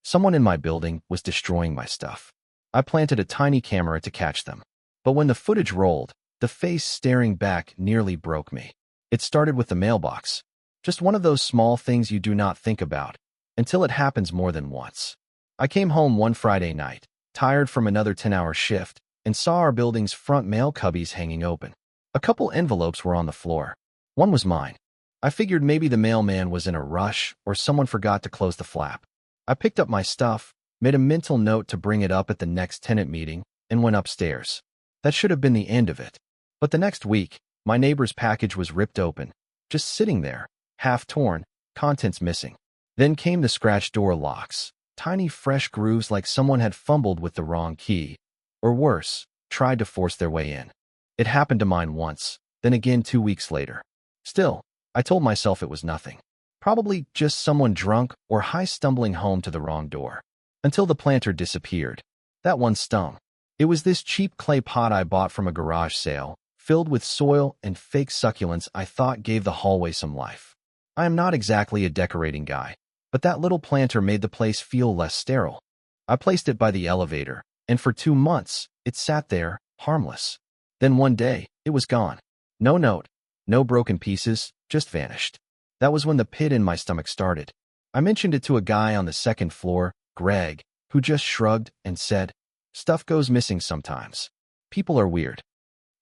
Someone in my building was destroying my stuff. I planted a tiny camera to catch them. But when the footage rolled, the face staring back nearly broke me. It started with the mailbox. Just one of those small things you do not think about until it happens more than once. I came home one Friday night, tired from another 10-hour shift, and saw our building's front mail cubbies hanging open. A couple envelopes were on the floor. One was mine. I figured maybe the mailman was in a rush or someone forgot to close the flap. I picked up my stuff, made a mental note to bring it up at the next tenant meeting, and went upstairs. That should have been the end of it. But the next week, my neighbor's package was ripped open, just sitting there, half torn, contents missing. Then came the scratched door locks, tiny fresh grooves like someone had fumbled with the wrong key, or worse, tried to force their way in. It happened to mine once, then again 2 weeks later. Still, I told myself it was nothing. Probably just someone drunk or high stumbling home to the wrong door. Until the planter disappeared. That one stung. It was this cheap clay pot I bought from a garage sale, filled with soil and fake succulents I thought gave the hallway some life. I am not exactly a decorating guy, but that little planter made the place feel less sterile. I placed it by the elevator, and for 2 months, it sat there, harmless. Then one day, it was gone. No note, no broken pieces, just vanished. That was when the pit in my stomach started. I mentioned it to a guy on the second floor, Greg, who just shrugged and said, "Stuff goes missing sometimes. People are weird."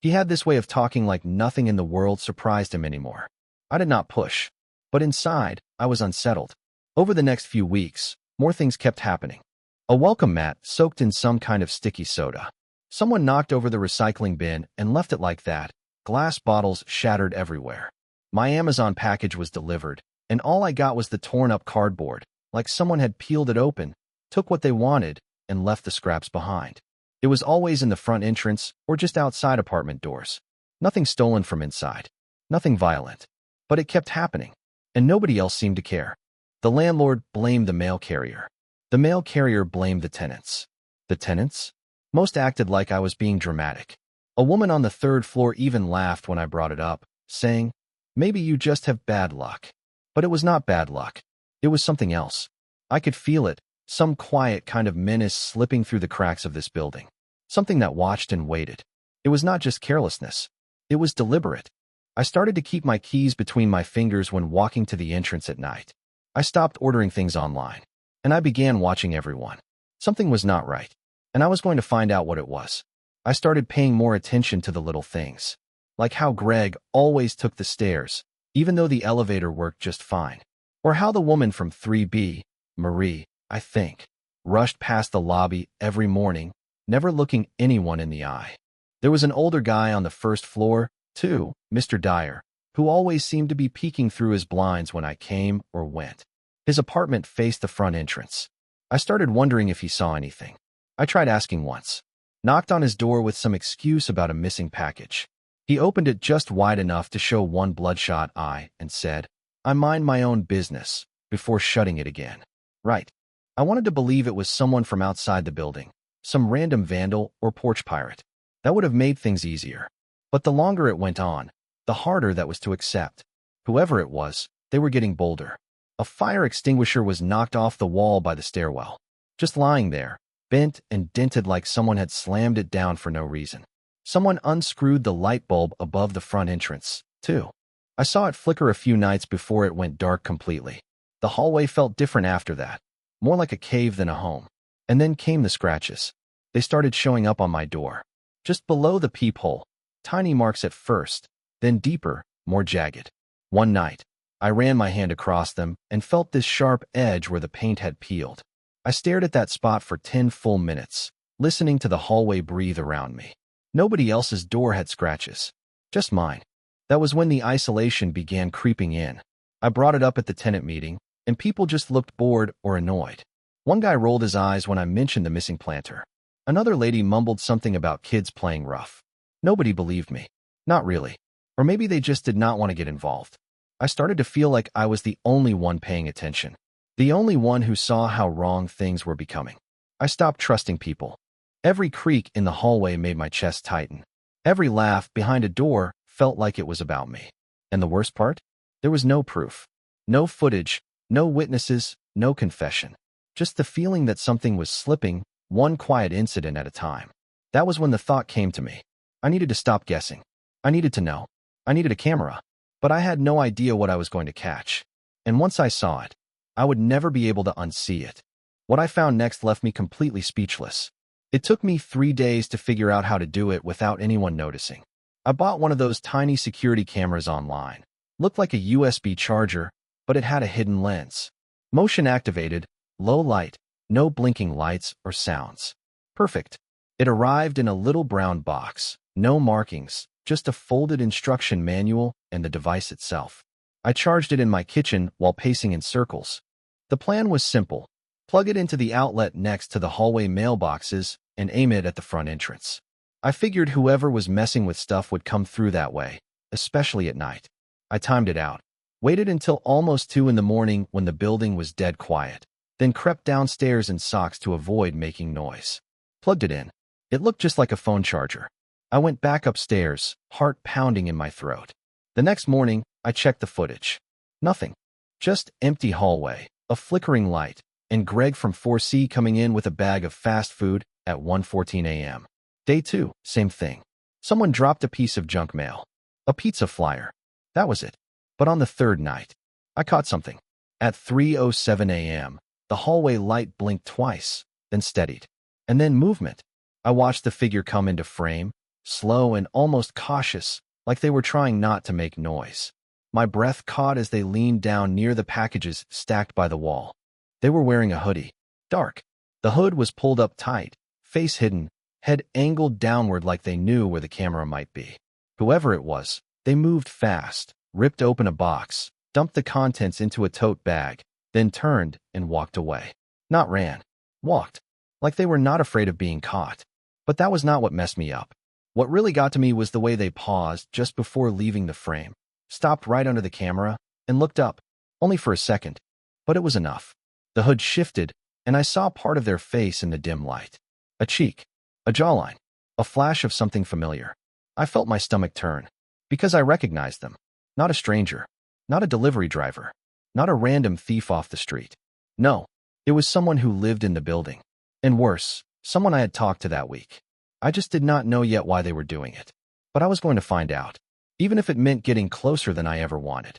He had this way of talking like nothing in the world surprised him anymore. I did not push, but inside, I was unsettled. Over the next few weeks, more things kept happening. A welcome mat soaked in some kind of sticky soda. Someone knocked over the recycling bin and left it like that. Glass bottles shattered everywhere. My Amazon package was delivered, and all I got was the torn-up cardboard, like someone had peeled it open, took what they wanted, and left the scraps behind. It was always in the front entrance or just outside apartment doors. Nothing stolen from inside. Nothing violent. But it kept happening, and nobody else seemed to care. The landlord blamed the mail carrier. The mail carrier blamed the tenants. The tenants? Most acted like I was being dramatic. A woman on the 3rd floor even laughed when I brought it up, saying, "Maybe you just have bad luck." But it was not bad luck. It was something else. I could feel it, some quiet kind of menace slipping through the cracks of this building. Something that watched and waited. It was not just carelessness. It was deliberate. I started to keep my keys between my fingers when walking to the entrance at night. I stopped ordering things online, and I began watching everyone. Something was not right, and I was going to find out what it was. I started paying more attention to the little things, like how Greg always took the stairs, even though the elevator worked just fine, or how the woman from 3B, Marie, I think, rushed past the lobby every morning, never looking anyone in the eye. There was an older guy on the 1st floor, too, Mr. Dyer, who always seemed to be peeking through his blinds when I came or went. His apartment faced the front entrance. I started wondering if he saw anything. I tried asking once. Knocked on his door with some excuse about a missing package. He opened it just wide enough to show one bloodshot eye and said, "I mind my own business," before shutting it again. Right. I wanted to believe it was someone from outside the building, some random vandal or porch pirate. That would have made things easier. But the longer it went on, the harder that was to accept. Whoever it was, they were getting bolder. A fire extinguisher was knocked off the wall by the stairwell, just lying there, bent and dented like someone had slammed it down for no reason. Someone unscrewed the light bulb above the front entrance, too. I saw it flicker a few nights before it went dark completely. The hallway felt different after that, more like a cave than a home. And then came the scratches. They started showing up on my door, just below the peephole, tiny marks at first, then deeper, more jagged. One night, I ran my hand across them and felt this sharp edge where the paint had peeled. I stared at that spot for 10 full minutes, listening to the hallway breathe around me. Nobody else's door had scratches, just mine. That was when the isolation began creeping in. I brought it up at the tenant meeting, and people just looked bored or annoyed. One guy rolled his eyes when I mentioned the missing planter. Another lady mumbled something about kids playing rough. Nobody believed me. Not really. Or maybe they just did not want to get involved. I started to feel like I was the only one paying attention. The only one who saw how wrong things were becoming. I stopped trusting people. Every creak in the hallway made my chest tighten. Every laugh behind a door felt like it was about me. And the worst part? There was no proof. No footage, no witnesses, no confession. just the feeling that something was slipping, one quiet incident at a time. That was when the thought came to me. I needed to stop guessing. I needed to know. I needed a camera. But I had no idea what I was going to catch. And once I saw it, I would never be able to unsee it. What I found next left me completely speechless. It took me 3 days to figure out how to do it without anyone noticing. I bought one of those tiny security cameras online. Looked like a USB charger, but it had a hidden lens. Motion activated, low light, no blinking lights or sounds. Perfect. It arrived in a little brown box, no markings, just a folded instruction manual and the device itself. I charged it in my kitchen while pacing in circles. The plan was simple. Plug it into the outlet next to the hallway mailboxes and aim it at the front entrance. I figured whoever was messing with stuff would come through that way, especially at night. I timed it out, waited until almost 2 in the morning when the building was dead quiet, then crept downstairs in socks to avoid making noise. Plugged it in. It looked just like a phone charger. I went back upstairs, heart pounding in my throat. The next morning, I checked the footage. Nothing. Just empty hallway, a flickering light, and Greg from 4C coming in with a bag of fast food at 1:14 a.m. Day 2, same thing. Someone dropped a piece of junk mail. A pizza flyer. That was it. But on the third night, I caught something. At 3:07 a.m., the hallway light blinked twice, then steadied. And then movement. I watched the figure come into frame, slow and almost cautious, like they were trying not to make noise. My breath caught as they leaned down near the packages stacked by the wall. They were wearing a hoodie. Dark. The hood was pulled up tight, face hidden, head angled downward like they knew where the camera might be. Whoever it was, they moved fast, ripped open a box, dumped the contents into a tote bag, then turned and walked away. Not ran. Walked. Like they were not afraid of being caught. But that was not what messed me up. What really got to me was the way they paused just before leaving the frame, stopped right under the camera, and looked up, only for a second. But it was enough. The hood shifted, and I saw part of their face in the dim light. A cheek, a jawline, a flash of something familiar. I felt my stomach turn, because I recognized them. Not a stranger, not a delivery driver, not a random thief off the street. No, it was someone who lived in the building. And worse, someone I had talked to that week. I just did not know yet why they were doing it. But I was going to find out, even if it meant getting closer than I ever wanted.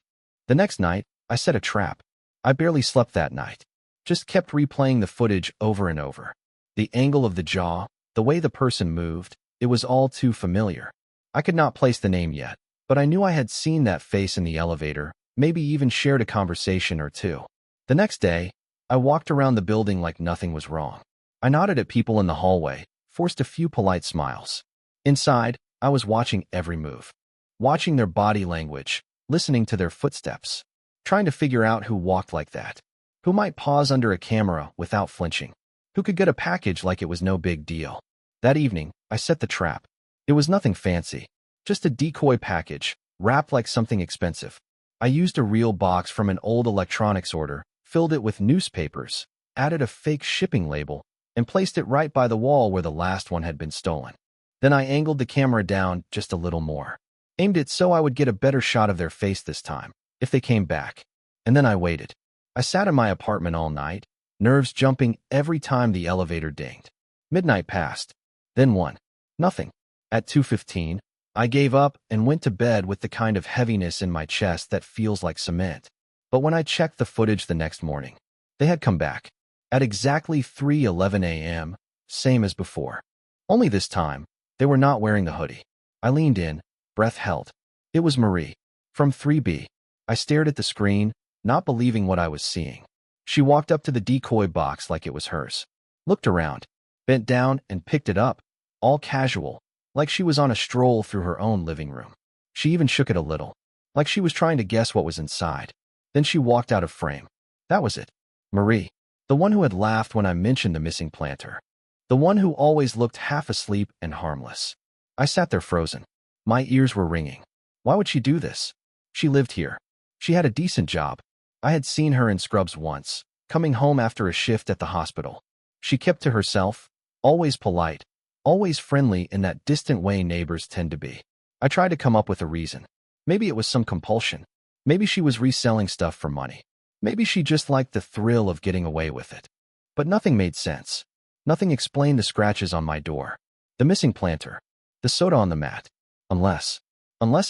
The next night, I set a trap. I barely slept that night. Just kept replaying the footage over and over. The angle of the jaw, the way the person moved, it was all too familiar. I could not place the name yet, but I knew I had seen that face in the elevator, maybe even shared a conversation or two. The next day, I walked around the building like nothing was wrong. I nodded at people in the hallway, forced a few polite smiles. Inside, I was watching every move. Watching their body language, listening to their footsteps. Trying to figure out who walked like that. Who might pause under a camera without flinching. Who could get a package like it was no big deal. That evening, I set the trap. It was nothing fancy. Just a decoy package, wrapped like something expensive. I used a real box from an old electronics order, filled it with newspapers, added a fake shipping label, and placed it right by the wall where the last one had been stolen. Then I angled the camera down just a little more. Aimed it so I would get a better shot of their face this time, if they came back. And then I waited. I sat in my apartment all night, nerves jumping every time the elevator dinged. Midnight passed. Then 1. Nothing. At 2:15, I gave up and went to bed with the kind of heaviness in my chest that feels like cement. But when I checked the footage the next morning, they had come back. At exactly 3:11 a.m., same as before. Only this time, they were not wearing the hoodie. I leaned in, breath held. It was Marie. From 3B. I stared at the screen, not believing what I was seeing. She walked up to the decoy box like it was hers. Looked around, bent down and picked it up, all casual, like she was on a stroll through her own living room. She even shook it a little, like she was trying to guess what was inside. Then she walked out of frame. That was it. Marie. The one who had laughed when I mentioned the missing planter. The one who always looked half asleep and harmless. I sat there frozen. My ears were ringing. Why would she do this? She lived here. She had a decent job. I had seen her in scrubs once, coming home after a shift at the hospital. She kept to herself, always polite, always friendly in that distant way neighbors tend to be. I tried to come up with a reason. Maybe it was some compulsion. Maybe she was reselling stuff for money. Maybe she just liked the thrill of getting away with it. But nothing made sense. Nothing explained the scratches on my door, the missing planter, the soda on the mat. Unless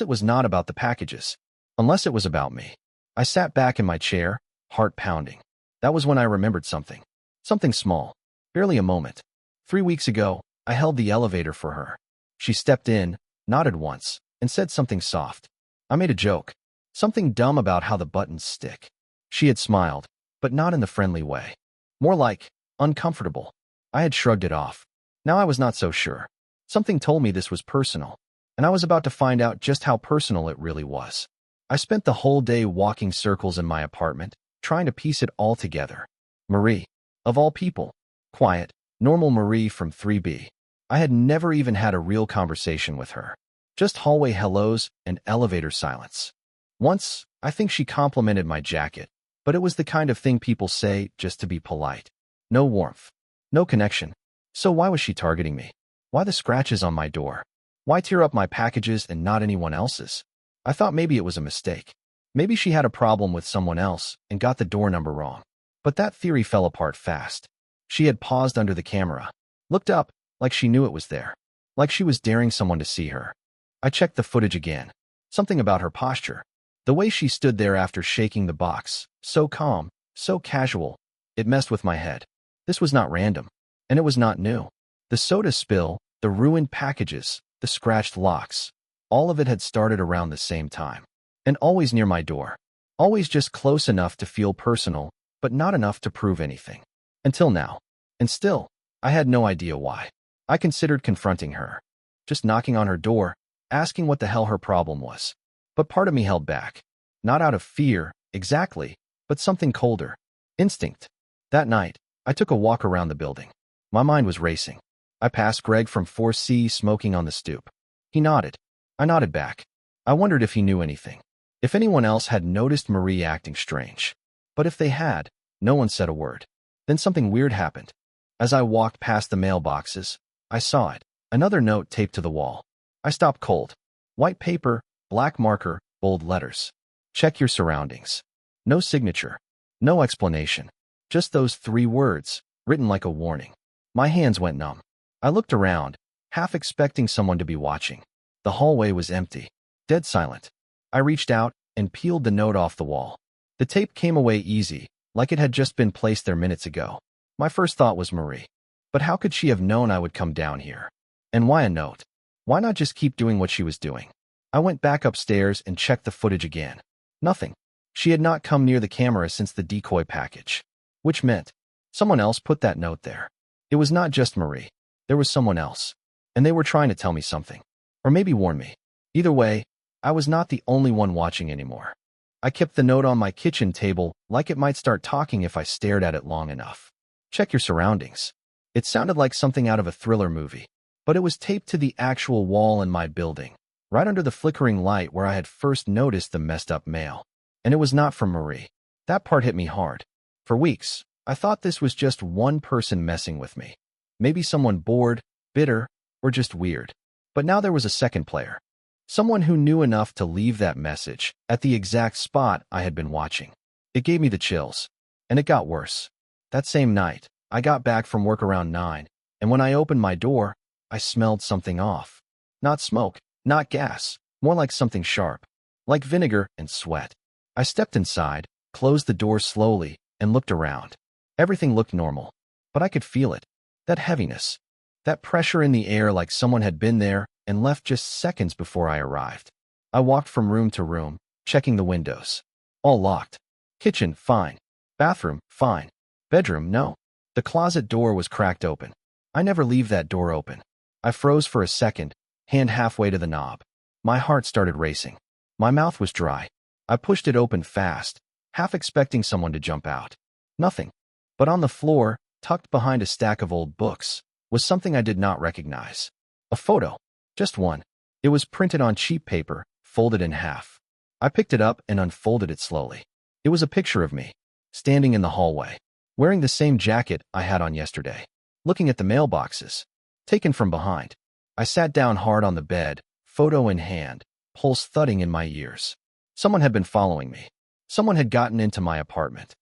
it was not about the packages. Unless it was about me. I sat back in my chair, heart pounding. That was when I remembered something. Something small. Barely a moment. 3 weeks ago, I held the elevator for her. She stepped in, nodded once, and said something soft. I made a joke. Something dumb about how the buttons stick. She had smiled, but not in the friendly way. More like, uncomfortable. I had shrugged it off. Now I was not so sure. Something told me this was personal, and I was about to find out just how personal it really was. I spent the whole day walking circles in my apartment, trying to piece it all together. Marie. Of all people. Quiet, normal Marie from 3B. I had never even had a real conversation with her. Just hallway hellos and elevator silence. Once, I think she complimented my jacket, but it was the kind of thing people say just to be polite. No warmth. No connection. So why was she targeting me? Why the scratches on my door? Why tear up my packages and not anyone else's? I thought maybe it was a mistake. Maybe she had a problem with someone else and got the door number wrong. But that theory fell apart fast. She had paused under the camera, looked up, like she knew it was there, like she was daring someone to see her. I checked the footage again. Something about her posture. The way she stood there after shaking the box, so calm, so casual, it messed with my head. This was not random, and it was not new. The soda spill, the ruined packages, the scratched locks, all of it had started around the same time. And always near my door. Always just close enough to feel personal, but not enough to prove anything. Until now. And still, I had no idea why. I considered confronting her. Just knocking on her door, asking what the hell her problem was. But part of me held back. Not out of fear, exactly, but something colder. Instinct. That night, I took a walk around the building. My mind was racing. I passed Greg from 4C smoking on the stoop. He nodded. I nodded back. I wondered if he knew anything. If anyone else had noticed Marie acting strange. But if they had, no one said a word. Then something weird happened. As I walked past the mailboxes, I saw it. Another note taped to the wall. I stopped cold. White paper, black marker, bold letters. Check your surroundings. No signature. No explanation. Just those 3 words, written like a warning. My hands went numb. I looked around, half expecting someone to be watching. The hallway was empty. Dead silent. I reached out and peeled the note off the wall. The tape came away easy, like it had just been placed there minutes ago. My first thought was Marie. But how could she have known I would come down here? And why a note? Why not just keep doing what she was doing? I went back upstairs and checked the footage again. Nothing. She had not come near the camera since the decoy package. Which meant, someone else put that note there. It was not just Marie. There was someone else. And they were trying to tell me something. Or maybe warn me. Either way, I was not the only one watching anymore. I kept the note on my kitchen table like it might start talking if I stared at it long enough. Check your surroundings. It sounded like something out of a thriller movie. But it was taped to the actual wall in my building, right under the flickering light where I had first noticed the messed up mail. And it was not from Marie. That part hit me hard. For weeks, I thought this was just one person messing with me. Maybe someone bored, bitter, or just weird. But now there was a second player. Someone who knew enough to leave that message at the exact spot I had been watching. It gave me the chills. And it got worse. That same night, I got back from work around 9, and when I opened my door, I smelled something off. Not smoke, not gas, more like something sharp. Like vinegar and sweat. I stepped inside, closed the door slowly, and looked around. Everything looked normal. But I could feel it. That heaviness. That pressure in the air like someone had been there and left just seconds before I arrived. I walked from room to room, checking the windows. All locked. Kitchen, fine. Bathroom, fine. Bedroom, no. The closet door was cracked open. I never leave that door open. I froze for a second, hand halfway to the knob. My heart started racing. My mouth was dry. I pushed it open fast, half expecting someone to jump out. Nothing. But on the floor, tucked behind a stack of old books, was something I did not recognize. A photo. Just one. It was printed on cheap paper, folded in half. I picked it up and unfolded it slowly. It was a picture of me, standing in the hallway, wearing the same jacket I had on yesterday, looking at the mailboxes, taken from behind. I sat down hard on the bed, photo in hand, pulse thudding in my ears. Someone had been following me. Someone had gotten into my apartment.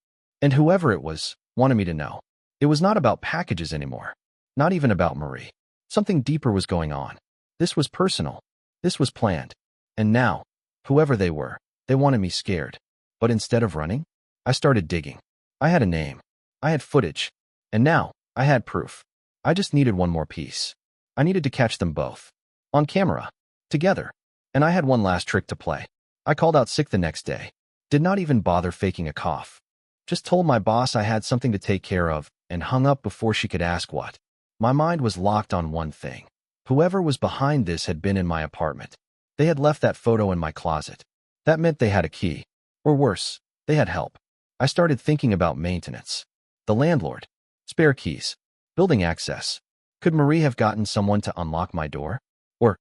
And whoever it was, wanted me to know. It was not about packages anymore. Not even about Marie. Something deeper was going on. This was personal. This was planned. And now, whoever they were, they wanted me scared. But instead of running, I started digging. I had a name. I had footage. And now, I had proof. I just needed one more piece. I needed to catch them both. On camera. Together. And I had one last trick to play. I called out sick the next day. Did not even bother faking a cough. Just told my boss I had something to take care of and hung up before she could ask what. My mind was locked on one thing. Whoever was behind this had been in my apartment. They had left that photo in my closet. That meant they had a key. Or worse, they had help. I started thinking about maintenance. The landlord. Spare keys. Building access. Could Marie have gotten someone to unlock my door? Or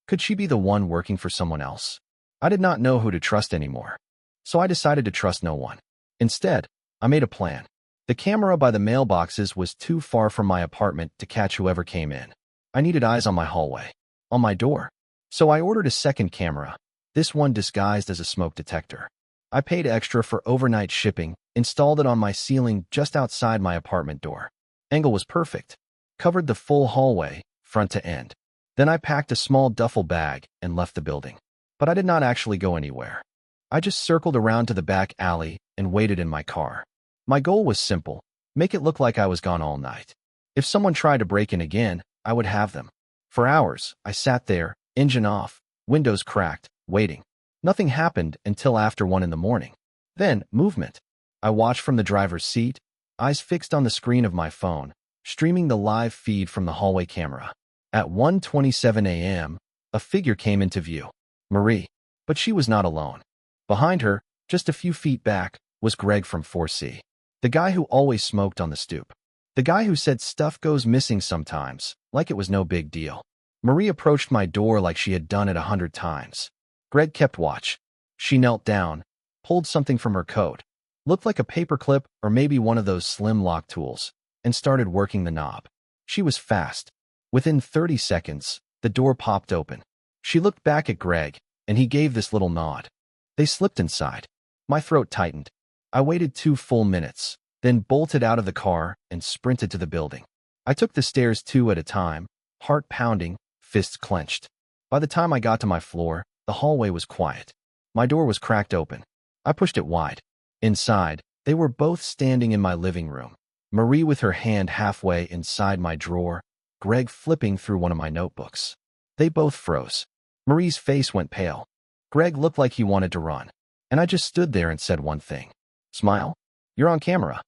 could she be the one working for someone else? I did not know who to trust anymore. So I decided to trust no one. Instead, I made a plan. The camera by the mailboxes was too far from my apartment to catch whoever came in. I needed eyes on my hallway, on my door. So I ordered a second camera, this one disguised as a smoke detector. I paid extra for overnight shipping, installed it on my ceiling just outside my apartment door. Angle was perfect. Covered the full hallway, front to end. Then I packed a small duffel bag and left the building. But I did not actually go anywhere. I just circled around to the back alley and waited in my car. My goal was simple, make it look like I was gone all night. If someone tried to break in again, I would have them. For hours, I sat there, engine off, windows cracked, waiting. Nothing happened until after 1 in the morning. Then, movement. I watched from the driver's seat, eyes fixed on the screen of my phone, streaming the live feed from the hallway camera. At 1:27 a.m., a figure came into view. Marie. But she was not alone. Behind her, just a few feet back, was Greg from 4C. The guy who always smoked on the stoop. The guy who said stuff goes missing sometimes, like it was no big deal. Marie approached my door like she had done it 100 times. Greg kept watch. She knelt down, pulled something from her coat, looked like a paperclip or maybe one of those slim lock tools, and started working the knob. She was fast. Within 30 seconds, the door popped open. She looked back at Greg, and he gave this little nod. They slipped inside. My throat tightened. I waited 2 full minutes, then bolted out of the car and sprinted to the building. I took the stairs 2 at a time, heart pounding, fists clenched. By the time I got to my floor, the hallway was quiet. My door was cracked open. I pushed it wide. Inside, they were both standing in my living room. Marie with her hand halfway inside my drawer, Greg flipping through one of my notebooks. They both froze. Marie's face went pale. Greg looked like he wanted to run. And I just stood there and said one thing. Smile? You're on camera.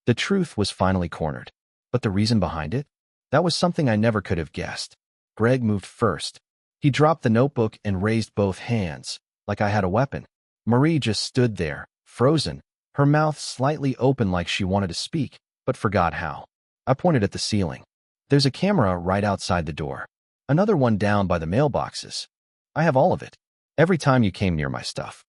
The truth was finally cornered. But the reason behind it? That was something I never could have guessed. Greg moved first. He dropped the notebook and raised both hands, like I had a weapon. Marie just stood there, frozen, her mouth slightly open like she wanted to speak, but forgot how. I pointed at the ceiling. There's a camera right outside the door. Another one down by the mailboxes. I have all of it. Every time you came near my stuff.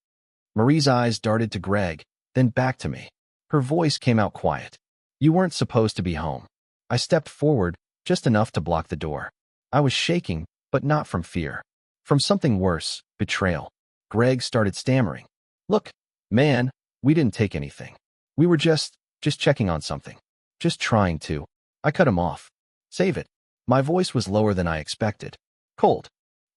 Marie's eyes darted to Greg, then back to me. Her voice came out quiet. You weren't supposed to be home. I stepped forward, just enough to block the door. I was shaking, but not from fear. From something worse, betrayal. Greg started stammering. Look, man, we didn't take anything. We were just checking on something. Just trying to. I cut him off. Save it. My voice was lower than I expected. Cold.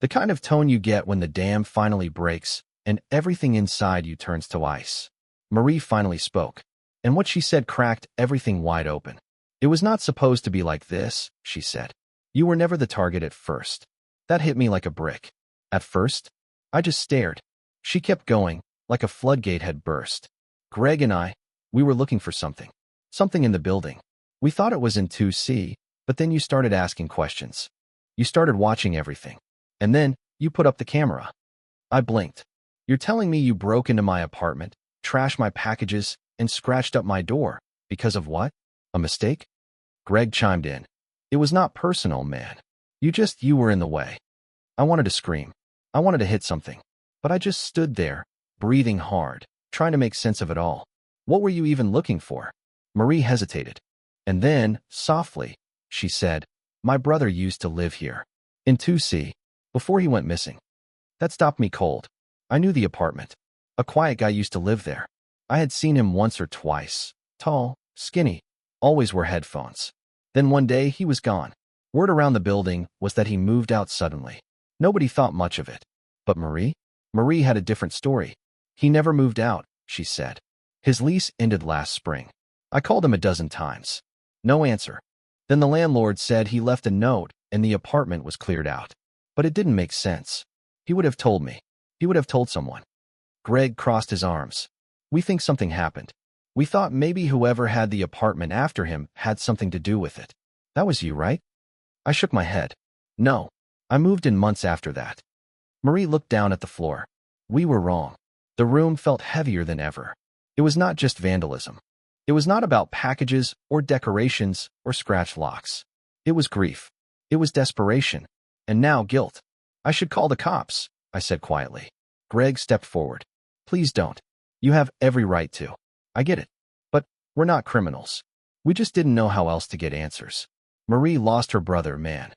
The kind of tone you get when the dam finally breaks and everything inside you turns to ice. Marie finally spoke, and what she said cracked everything wide open. It was not supposed to be like this, she said. You were never the target at first. That hit me like a brick. At first, I just stared. She kept going, like a floodgate had burst. Greg and we were looking for something. Something in the building. We thought it was in 2C, but then you started asking questions. You started watching everything. And then, you put up the camera. I blinked. You're telling me you broke into my apartment, trashed my packages, and scratched up my door. Because of what? A mistake? Greg chimed in. It was not personal, man. You were in the way. I wanted to scream. I wanted to hit something. But I just stood there, breathing hard, trying to make sense of it all. What were you even looking for? Marie hesitated. And then, softly, she said, my brother used to live here. In 2C. Before he went missing. That stopped me cold. I knew the apartment. A quiet guy used to live there. I had seen him once or twice. Tall, skinny, always wore headphones. Then one day, he was gone. Word around the building was that he moved out suddenly. Nobody thought much of it. But Marie? Marie had a different story. He never moved out, she said. His lease ended last spring. I called him a dozen times. No answer. Then the landlord said he left a note and the apartment was cleared out. But it didn't make sense. He would have told me. He would have told someone. Greg crossed his arms. We think something happened. We thought maybe whoever had the apartment after him had something to do with it. That was you, right? I shook my head. No. I moved in months after that. Marie looked down at the floor. We were wrong. The room felt heavier than ever. It was not just vandalism. It was not about packages or decorations or scratch locks. It was grief. It was desperation. And now guilt. I should call the cops, I said quietly. Greg stepped forward. Please don't. You have every right to. I get it. But we're not criminals. We just didn't know how else to get answers. Marie lost her brother, man.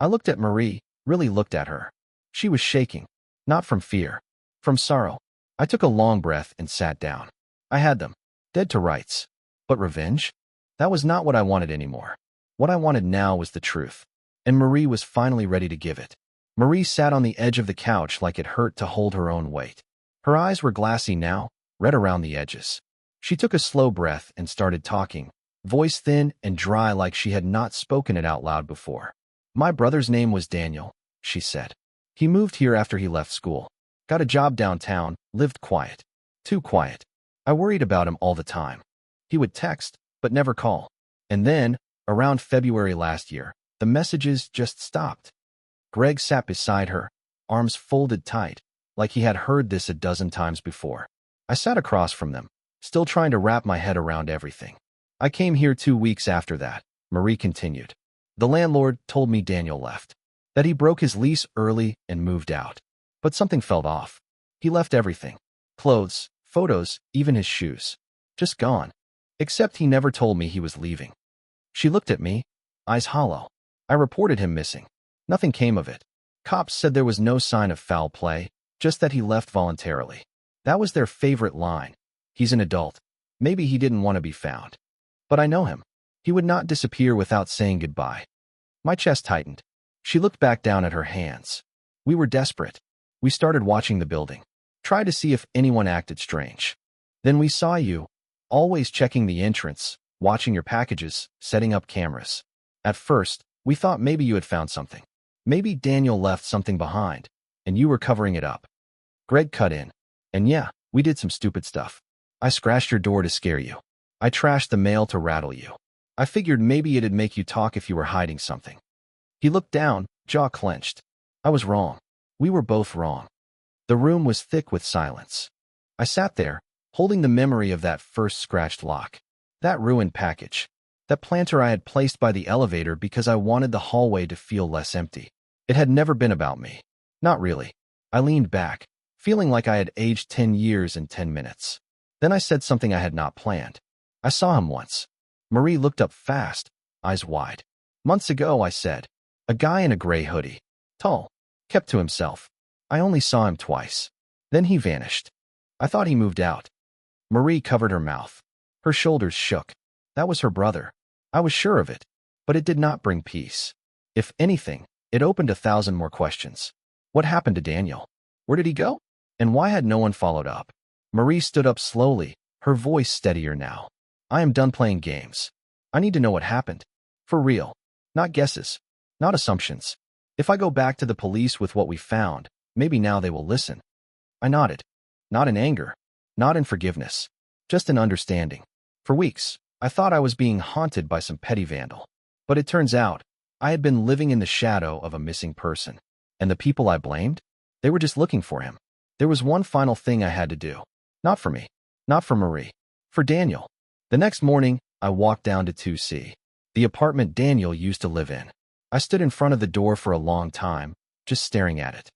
I looked at Marie, really looked at her. She was shaking. Not from fear. From sorrow. I took a long breath and sat down. I had them. Dead to rights. But revenge? That was not what I wanted anymore. What I wanted now was the truth. And Marie was finally ready to give it. Marie sat on the edge of the couch like it hurt to hold her own weight. Her eyes were glassy now, red around the edges. She took a slow breath and started talking, voice thin and dry like she had not spoken it out loud before. My brother's name was Daniel, she said. He moved here after he left school. Got a job downtown, lived quiet. Too quiet. I worried about him all the time. He would text, but never call. And then, around February last year, the messages just stopped. Greg sat beside her, arms folded tight, like he had heard this a dozen times before. I sat across from them, still trying to wrap my head around everything. I came here 2 weeks after that, Marie continued. The landlord told me Daniel left, that he broke his lease early and moved out. But something felt off. He left everything. Clothes, photos, even his shoes. Just gone. Except he never told me he was leaving. She looked at me, eyes hollow. I reported him missing. Nothing came of it. Cops said there was no sign of foul play, just that he left voluntarily. That was their favorite line. He's an adult. Maybe he didn't want to be found. But I know him. He would not disappear without saying goodbye. My chest tightened. She looked back down at her hands. We were desperate. We started watching the building. Tried to see if anyone acted strange. Then we saw you, always checking the entrance, watching your packages, setting up cameras. At first, we thought maybe you had found something. Maybe Daniel left something behind, and you were covering it up. Greg cut in. And yeah, we did some stupid stuff. I scratched your door to scare you. I trashed the mail to rattle you. I figured maybe it'd make you talk if you were hiding something. He looked down, jaw clenched. I was wrong. We were both wrong. The room was thick with silence. I sat there, holding the memory of that first scratched lock. That ruined package. That planter I had placed by the elevator because I wanted the hallway to feel less empty. It had never been about me. Not really. I leaned back, feeling like I had aged 10 years in 10 minutes. Then I said something I had not planned. I saw him once. Marie looked up fast, eyes wide. Months ago, I said. A guy in a gray hoodie. Tall. Kept to himself. I only saw him twice. Then he vanished. I thought he moved out. Marie covered her mouth. Her shoulders shook. That was her brother. I was sure of it. But it did not bring peace. If anything, it opened 1,000 more questions. What happened to Daniel? Where did he go? And why had no one followed up? Marie stood up slowly, her voice steadier now. I am done playing games. I need to know what happened. For real. Not guesses. Not assumptions. If I go back to the police with what we found, maybe now they will listen. I nodded. Not in anger. Not in forgiveness. Just in understanding. For weeks, I thought I was being haunted by some petty vandal. But it turns out, I had been living in the shadow of a missing person. And the people I blamed? They were just looking for him. There was one final thing I had to do. Not for me. Not for Marie. For Daniel. The next morning, I walked down to 2C, the apartment Daniel used to live in. I stood in front of the door for a long time, just staring at it.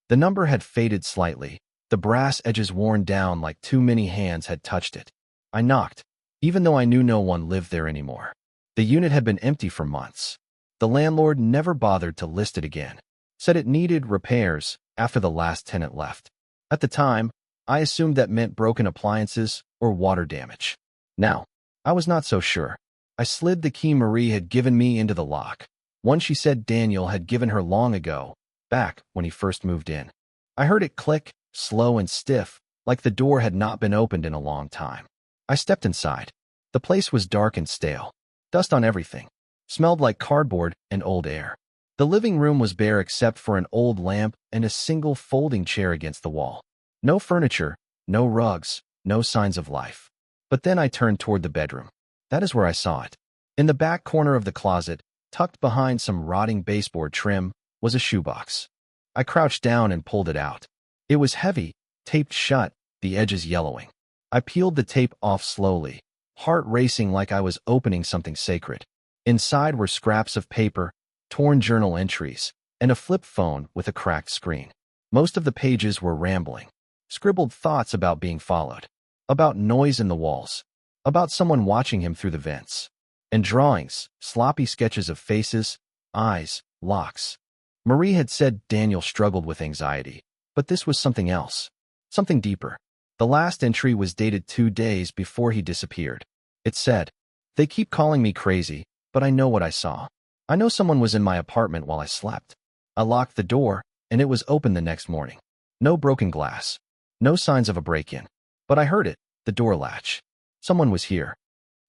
The number had faded slightly, the brass edges worn down like too many hands had touched it. I knocked, even though I knew no one lived there anymore. The unit had been empty for months. The landlord never bothered to list it again. Said it needed repairs after the last tenant left. At the time, I assumed that meant broken appliances or water damage. Now, I was not so sure. I slid the key Marie had given me into the lock, one she said Daniel had given her long ago, back when he first moved in. I heard it click, slow and stiff, like the door had not been opened in a long time. I stepped inside. The place was dark and stale. Dust on everything. Smelled like cardboard and old air. The living room was bare except for an old lamp and a single folding chair against the wall. No furniture, no rugs, no signs of life. But then I turned toward the bedroom. That is where I saw it. In the back corner of the closet, tucked behind some rotting baseboard trim, was a shoebox. I crouched down and pulled it out. It was heavy, taped shut, the edges yellowing. I peeled the tape off slowly, heart racing like I was opening something sacred. Inside were scraps of paper, torn journal entries, and a flip phone with a cracked screen. Most of the pages were rambling, scribbled thoughts about being followed, about noise in the walls, about someone watching him through the vents, and drawings, sloppy sketches of faces, eyes, locks. Marie had said Daniel struggled with anxiety, but this was something else, something deeper. The last entry was dated 2 days before he disappeared. It said, "They keep calling me crazy, but I know what I saw. I know someone was in my apartment while I slept. I locked the door, and it was open the next morning. No broken glass. No signs of a break-in. But I heard it, the door latch. Someone was here."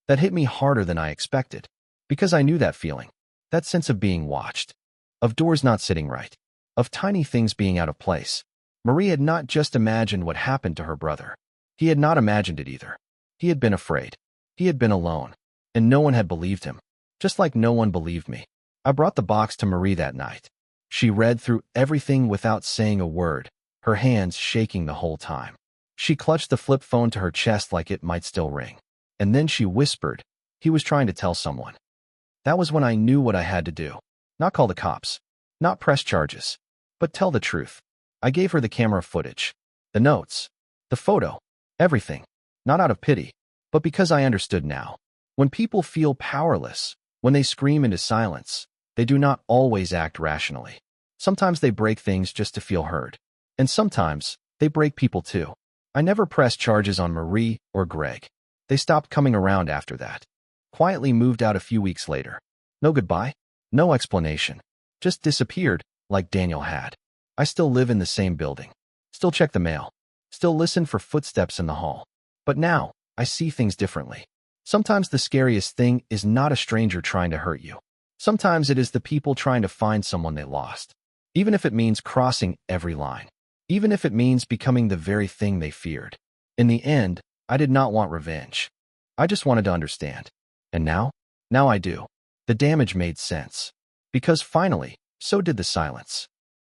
That hit me harder than I expected, because I knew that feeling, that sense of being watched, of doors not sitting right, of tiny things being out of place. Marie had not just imagined what happened to her brother. He had not imagined it either. He had been afraid. He had been alone, and no one had believed him, just like no one believed me. I brought the box to Marie that night. She read through everything without saying a word, her hands shaking the whole time. She clutched the flip phone to her chest like it might still ring. And then she whispered, "He was trying to tell someone." That was when I knew what I had to do. Not call the cops, not press charges, but tell the truth. I gave her the camera footage, the notes, the photo, everything, not out of pity, but because I understood now. When people feel powerless, when they scream into silence, they do not always act rationally. Sometimes they break things just to feel heard. And sometimes they break people too. I never pressed charges on Marie or Greg. They stopped coming around after that. Quietly moved out a few weeks later. No goodbye, no explanation. Just disappeared, like Daniel had. I still live in the same building. Still check the mail. Still listen for footsteps in the hall. But now, I see things differently. Sometimes the scariest thing is not a stranger trying to hurt you. Sometimes it is the people trying to find someone they lost. Even if it means crossing every line. Even if it means becoming the very thing they feared. In the end, I did not want revenge. I just wanted to understand. And now? Now I do. The damage made sense. Because finally, so did the silence.